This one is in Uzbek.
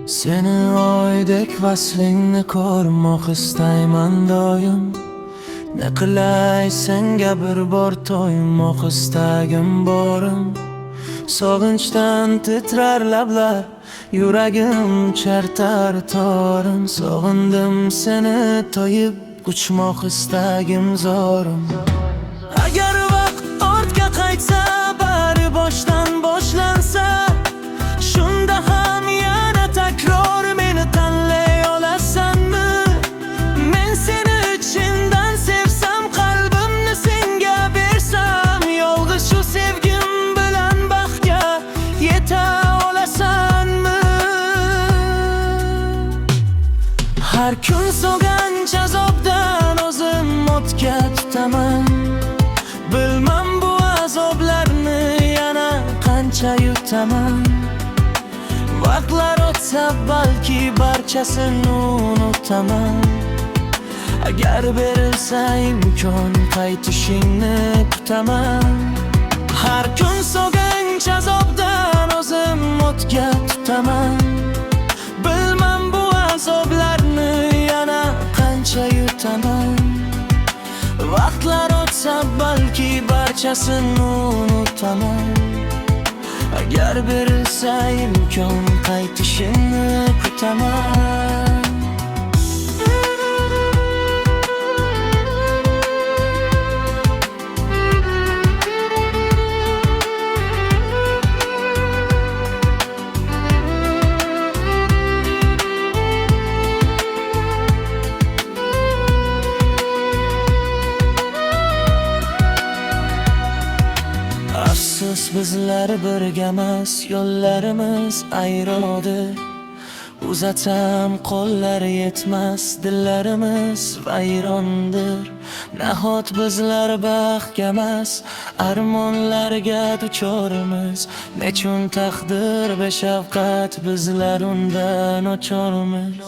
Seni oydek vaslingni ko'rmoq istayman doim. Ne qilay senga bir bor to'ymoq istagim borim. Sog'inchdan titrar lablar, yuragim chartar torim. Sog'indim seni to'yib uchmoq istagim zorim. Agar vaqt ortga qaytsa, bari boshdan boshlansa, shunda ham yana takror meni tanlay olasanmi? Men seni ichimdan sevsam, qalbimni senga bersam, yolg'iz shu sevgim bilan baxtga yeta olasanmi? Har kun so'ganch azobdan o'zim o'tga tutaman. Bilmam bu azoblarni yana qancha yutaman. Vaqtlar o'tsa balki barchasini unutaman. Agar berilsa imkon, qaytishingni kutaman. Har kun so'ganch azobdan o'zim o'tga tutaman. Bilmam bu azoblarni yana qancha yutaman. Vaqtlar o'tsa balki barchasini unutaman. Agar berilsa imkon, qaytishingni kutaman. Afsus bizlar birgamas, yo'llarimiz ayrodir. Uzatsam qo'llar yetmas, dillarimiz vayrondir. Nahot bizlar baxtgamas, armonlarga duchormiz. Nechun taqdir beshafqat, bizlar undan ochormiz.